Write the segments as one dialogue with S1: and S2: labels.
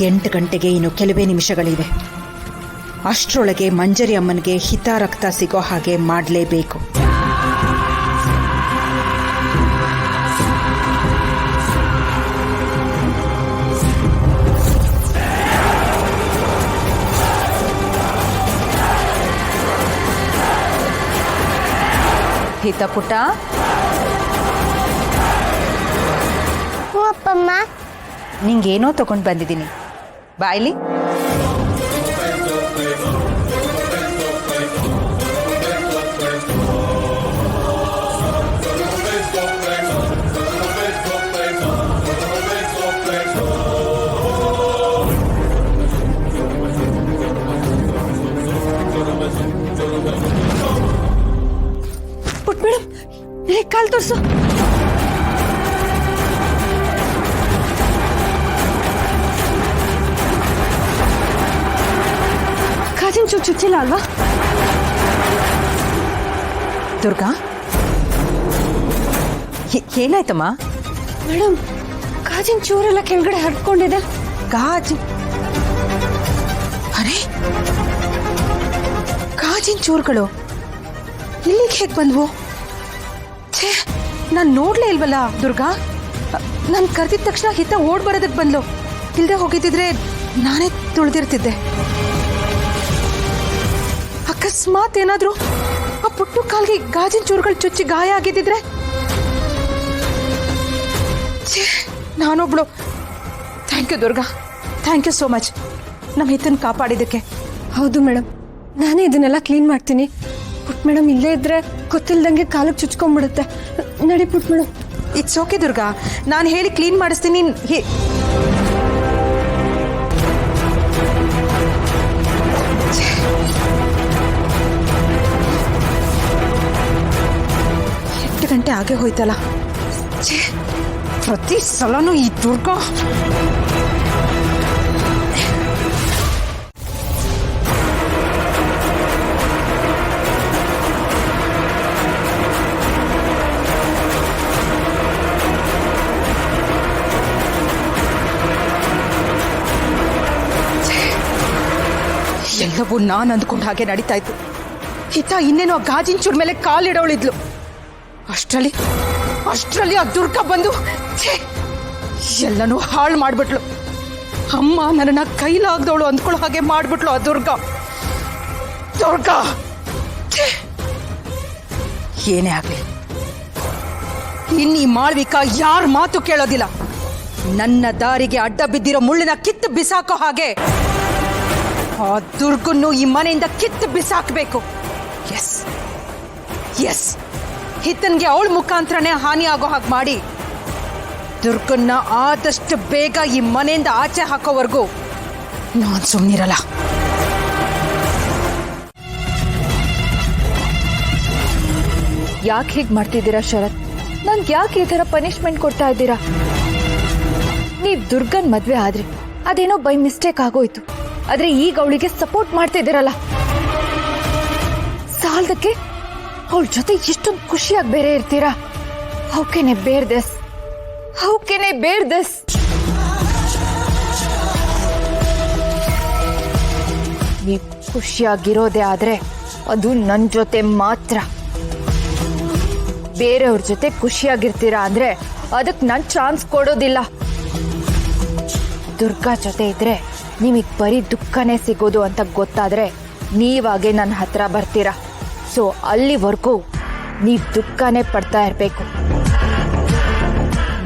S1: 8 ಗಂಟೆಗೆ ಇನ್ನು ಕೆಲವೇ ನಿಮಿಷಗಳಿವೆ. ಅಷ್ಟರೊಳಗೆ ಮಂಜರಿ ಅಮ್ಮನಿಗೆ ಹಿತ ರಕ್ತ ಸಿಗೋ ಹಾಗೆ ಮಾಡಲೇಬೇಕು. ಹಿತ ಪುಟ್ಟ,
S2: ಅಪ್ಪಮ್ಮ,
S1: ನಿಂಗೇನೋ ತಗೊಂಡು ಬಂದಿದ್ದೀನಿ, ಬಾಯ್ಲಿ.
S3: ಪುಟ್ ಮೇಡಮ್, ಕಾಲ್ ತೋರ್ಸು. ಕಾಜಿನ ಚುಚ್ಚಿಲ್ಲ ಅಲ್ವಾ?
S1: ದುರ್ಗಾ, ಏನಾಯ್ತಮ್ಮ?
S3: ಮೇಡಮ್, ಕಾಜಿನ ಚೂರೆಲ್ಲ ಕೆಳಗಡೆ ಹರ್ಕೊಂಡಿದೆ.
S1: ಗಾಜು? ಅರೆ, ಗಾಜಿನ ಚೂರುಗಳು ಇಲ್ಲಿಗೆ ಹೇಗೆ ಬಂದ್ವು? ಛೇ, ನಾನು ನೋಡ್ಲೇ ಇಲ್ವಲ್ಲ ದುರ್ಗಾ. ನಾನು ಕರೆದಿದ ತಕ್ಷಣ ಹಿತ ಓಡ್ ಬರೋದಕ್ಕೆ ಬಂದ್ಲು. ಇಲ್ಲದೆ ಹೋಗಿದ್ದಿದ್ರೆ ನಾನೇ ತುಳಿದಿರ್ತಿದ್ದೆ. ಅಕಸ್ಮಾತ್ ಏನಾದ್ರು ಆ ಪುಟ್ಟು ಕಾಲ್ಗೆ ಗಾಜಿನ ಚೂರುಗಳು ಚುಚ್ಚಿ ಗಾಯ ಆಗಿದ್ದಿದ್ರೆ? ಛೇ, ನಾನೊಬ್ಳು. Thank you Durga, thank you so much ನಮ್ಮ ಹಿತನ್ ಕಾಪಾಡಿದ್ದಕ್ಕೆ.
S3: ಹೌದು ಮೇಡಮ್, ನಾನೇ ಇದನ್ನೆಲ್ಲ ಕ್ಲೀನ್ ಮಾಡ್ತೀನಿ. ಪುಟ್ ಮೇಡಮ್ ಇಲ್ಲೇ ಇದ್ರೆ ಗೊತ್ತಿಲ್ದಂಗೆ ಕಾಲಕ್ಕೆ ಚುಚ್ಕೊಂಡ್ಬಿಡುತ್ತೆ. ನಡಿ ಪುಟ್ ಮೇಡಮ್.
S1: ಇಟ್ಸ್ ಓಕೆ ದುರ್ಗಾ, ನಾನು ಹೇಳಿ ಕ್ಲೀನ್ ಮಾಡಿಸ್ತೀನಿ. ಎಂಟು ಗಂಟೆ ಆಗೇ ಹೋಯ್ತಲ್ಲ. ಛೇ, ಪ್ರತಿ ಸಲನೂ ಈ ದುರ್ಗಾ. ಎಲ್ಲವೂ ನಾನು ಅಂದ್ಕೊಂಡ ಹಾಗೆ ನಡೀತಾ ಇತ್ತು. ಹಿತ ಇನ್ನೇನೋ ಗಾಜಿನ ಚೂರ್ ಮೇಲೆ ಕಾಲಿಡೋಳಿದ್ಲು. ಅಷ್ಟರಲ್ಲಿ ಆ ದುರ್ಗಾ ಬಂದು ಎಲ್ಲನೂ ಹಾಳು ಮಾಡ್ಬಿಟ್ಲು. ಅಮ್ಮ ನನ್ನನ್ನ ಕೈಲಾಗ್ದವಳು ಅಂದ್ಕೊಳ್ಳೋ ಹಾಗೆ ಮಾಡ್ಬಿಟ್ಲು ಆ ದುರ್ಗಾ. ಏನೇ ಆಗ್ಲಿ, ಇನ್ನೀ ಮಾಳ್ವಿಕಾ ಯಾರ ಮಾತು ಕೇಳೋದಿಲ್ಲ. ನನ್ನ ದಾರಿಗೆ ಅಡ್ಡ ಬಿದ್ದಿರೋ ಮುಳ್ಳಿನ ಕಿತ್ತು ಬಿಸಾಕೋ ಹಾಗೆ ಆ ದುರ್ಗನ್ನು ಈ ಮನೆಯಿಂದ ಕಿತ್ತು ಬಿಸಾಕಬೇಕು. ಎಸ್ ಎಸ್, ಹಿತನ್ಗೆ ಅವಳ ಮುಖಾಂತರನೇ ಹಾನಿ ಆಗೋ ಹಾಗೆ ಮಾಡಿ ದುರ್ಗನ್ನ ಆದಷ್ಟು ಬೇಗ ಈ ಮನೆಯಿಂದ ಆಚೆ ಹಾಕೋವರೆಗೂ ನಾನು ಸುಮ್ಮನಿರಲ್ಲ.
S4: ಯಾಕೆ ಹೀಗೆ ಮಾಡ್ತಿದ್ದೀರಾ ಶರತ್? ನನ್ಗೆ ಯಾಕೆ ಈ ಥರ ಪನಿಷ್ಮೆಂಟ್ ಕೊಡ್ತಾ ಇದ್ದೀರಾ? ನೀವು ದುರ್ಗನ್ ಮದ್ವೆ ಆದ್ರಿ, ಅದೇನೋ ಬೈ ಮಿಸ್ಟೇಕ್ ಆಗೋಯ್ತು. ಆದ್ರೆ ಈಗ ಅವಳಿಗೆ ಸಪೋರ್ಟ್ ಮಾಡ್ತಿದ್ದೀರಲ್ಲ, ಸಾಲದಕ್ಕೆ ಅವಳ ಜೊತೆ ಇಷ್ಟೊಂದು ಖುಷಿಯಾಗಿ ಬೇರೆ ಇರ್ತೀರಾ? ಹೌ ಕೆನ್ ಐ ಬೇರ್ ದಿಸ್? ಹೌ ಕೆನ್ ಐ ಬೇರ್ ದಿಸ್? ನೀವು ಖುಷಿಯಾಗಿರೋದೇ ಆದ್ರೆ ಅದು ನನ್ನ ಜೊತೆ ಮಾತ್ರ. ಬೇರೆಯವ್ರ ಜೊತೆ ಖುಷಿಯಾಗಿರ್ತೀರಾ ಅಂದ್ರೆ ಅದಕ್ಕೆ ನಾನು ಚಾನ್ಸ್ ಕೊಡೋದಿಲ್ಲ. ದುರ್ಗಾ ಜೊತೆ ಇದ್ರೆ ನಿಮಗೆ ಬರೀ ದುಃಖನೇ ಸಿಗೋದು ಅಂತ ಗೊತ್ತಾದ್ರೆ ನೀವಾಗೆ ನನ್ನ ಹತ್ರ ಬರ್ತೀರಾ. ಸೊ ಅಲ್ಲಿವರೆಗೂ ನೀವು ದುಃಖನೇ ಪಡ್ತಾ ಇರಬೇಕು.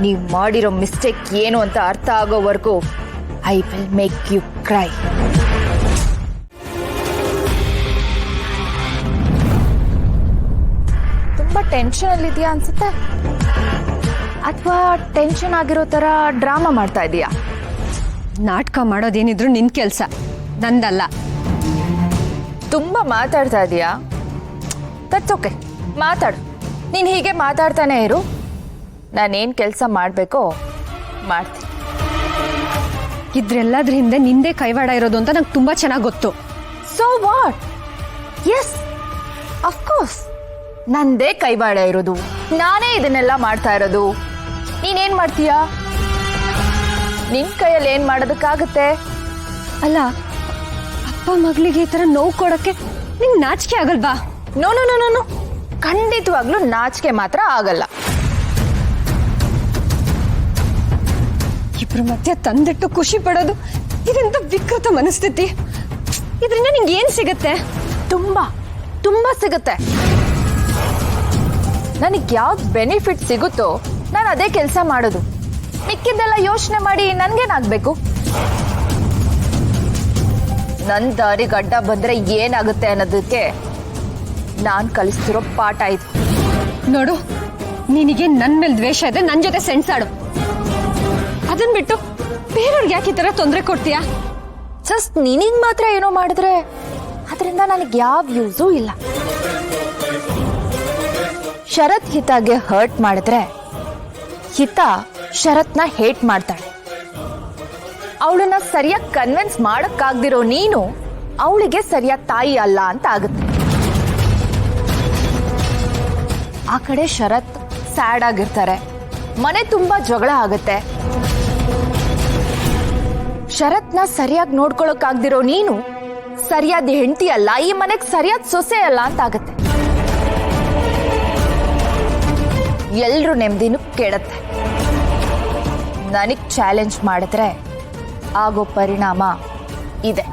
S4: ನೀವು ಮಾಡಿರೋ ಮಿಸ್ಟೇಕ್ ಏನು ಅಂತ ಅರ್ಥ ಆಗೋವರೆಗೂ I will make you cry. ತುಂಬಾ ಟೆನ್ಷನ್ ಅಲ್ಲಿ ಇದೆಯಾ ಅನ್ಸುತ್ತೆ, ಅಥವಾ ಟೆನ್ಷನ್ ಆಗಿರೋ ತರ ಡ್ರಾಮಾ ಮಾಡ್ತಾ ಇದೀಯಾ?
S3: ನಾಟಕ ಮಾಡೋದೇನಿದ್ರು ನಿನ್ ಕೆಲ್ಸ, ನಂದಲ್ಲ.
S4: ತುಂಬಾ ಮಾತಾಡ್ತಾ ಇದೀಯಾ? ದಟ್ಸ್ ಓಕೆ, ಮಾತಾಡು. ನೀನು ಹೀಗೆ ಮಾತಾಡ್ತಾನೆ ಇರು, ನಾನೇನು ಕೆಲಸ ಮಾಡಬೇಕೋ ಮಾಡ್ತೀನಿ.
S3: ಇದ್ರೆಲ್ಲದ್ರ ಹಿಂದೆ ನಿಂದೆ ಕೈವಾಡ ಇರೋದು ಅಂತ ನಂಗೆ ತುಂಬಾ ಚೆನ್ನಾಗಿ ಗೊತ್ತು.
S4: So what? ಎಸ್, ಅಫ್ಕೋರ್ಸ್ ನಂದೇ ಕೈವಾಡ ಇರೋದು, ನಾನೇ ಇದನ್ನೆಲ್ಲ ಮಾಡ್ತಾ ಇರೋದು. ನೀನೇನ್ ಮಾಡ್ತೀಯಾ? ನಿನ್ ಕೈಯಲ್ಲಿ ಏನ್ ಮಾಡೋದಕ್ಕಾಗತ್ತೆ?
S3: ಅಲ್ಲ, ಅಪ್ಪ ಮಗಳಿಗೆ ಈ ತರ ನೋವು ಕೊಡಕ್ಕೆ ನಿಂಗೆ ನಾಚಿಕೆ ಆಗಲ್ವಾ?
S4: ನೋ ನೋ ನೋ ನೋ, ಖಂಡಿತವಾಗ್ಲೂ ನಾಚಿಕೆ ಮಾತ್ರ ಆಗಲ್ಲ.
S3: ಇಬ್ರ ಮಧ್ಯೆ ತಂದಿಟ್ಟು ಖುಷಿ ಪಡೋದು ಇದೆಂತ ವಿಕೃತ ಮನಸ್ಥಿತಿ. ಇದರಿಂದ ನಿಂಗೆ ಏನ್ ಸಿಗತ್ತೆ?
S4: ತುಂಬಾ ತುಂಬಾ ಸಿಗುತ್ತೆ. ನನಗೆ ಯಾವ್ದು ಬೆನಿಫಿಟ್ ಸಿಗುತ್ತೋ ನಾನು ಅದೇ ಕೆಲಸ ಮಾಡೋದು. ಮಿಕ್ಕಿದ್ದೆಲ್ಲ ಯೋಚನೆ ಮಾಡಿ ನನ್ಗೇನಾಗ್ಬೇಕು? ನನ್ ದಾರಿಗೆ ಅಡ್ಡ ಬಂದ್ರೆ ಏನಾಗುತ್ತೆ ಅನ್ನೋದಕ್ಕೆ ನಾನ್ ಕಲಿಸ್ತಿರೋ ಪಾಠ ಇದು.
S3: ನೋಡು, ನಿನಗೆ ನನ್ ಮೇಲೆ ದ್ವೇಷ ಇದೆ, ನನ್ ಜೊತೆ ಸೆಣ್ಸಾಡು. ಅದನ್ ಬಿಟ್ಟು ಬೇರೆಯವ್ರಿಗೆ ಯಾಕೆ ಈ ತರ ತೊಂದರೆ ಕೊಡ್ತೀಯಾ?
S4: ಜಸ್ಟ್ ನಿನಗ್ ಮಾತ್ರ ಏನೋ ಮಾಡಿದ್ರೆ ಅದರಿಂದ ನನಗೆ ಯಾವ ಯೂಸೂ ಇಲ್ಲ. ಶರತ್ ಹಿತಾಗೆ ಹರ್ಟ್ ಮಾಡಿದ್ರೆ ಹಿತ ಶರತ್ನ ಹೇಟ್ ಮಾಡ್ತಾಳೆ. ಅವಳನ್ನ ಸರಿಯಾಗಿ ಕನ್ವಿನ್ಸ್ ಮಾಡಕ್ಕಾಗ್ದಿರೋ ನೀನು ಅವಳಿಗೆ ಸರಿಯಾದ ತಾಯಿ ಅಲ್ಲ ಅಂತ ಆಗುತ್ತೆ. ಆ ಕಡೆ ಶರತ್ ಸ್ಯಾಡ್ ಆಗಿರ್ತಾರೆ, ಮನೆ ತುಂಬಾ ಜಗಳ ಆಗುತ್ತೆ. ಶರತ್ನ ಸರಿಯಾಗಿ ನೋಡ್ಕೊಳಕ್ಕಾಗ್ದಿರೋ ನೀನು ಸರಿಯಾದ ಹೆಂಡತಿ ಅಲ್ಲ, ಈ ಮನೆಗೆ ಸರಿಯಾದ ಸೊಸೆ ಅಲ್ಲ ಅಂತ ಆಗತ್ತೆ. ಎಲ್ರೂ ನೆಮ್ಮದಿನೂ ಕೇಳತ್ತೆ. ನನಗ್ ಚಾಲೆಂಜ್ ಮಾಡಿದ್ರೆ ಆಗೋ ಪರಿಣಾಮ ಇದೆ.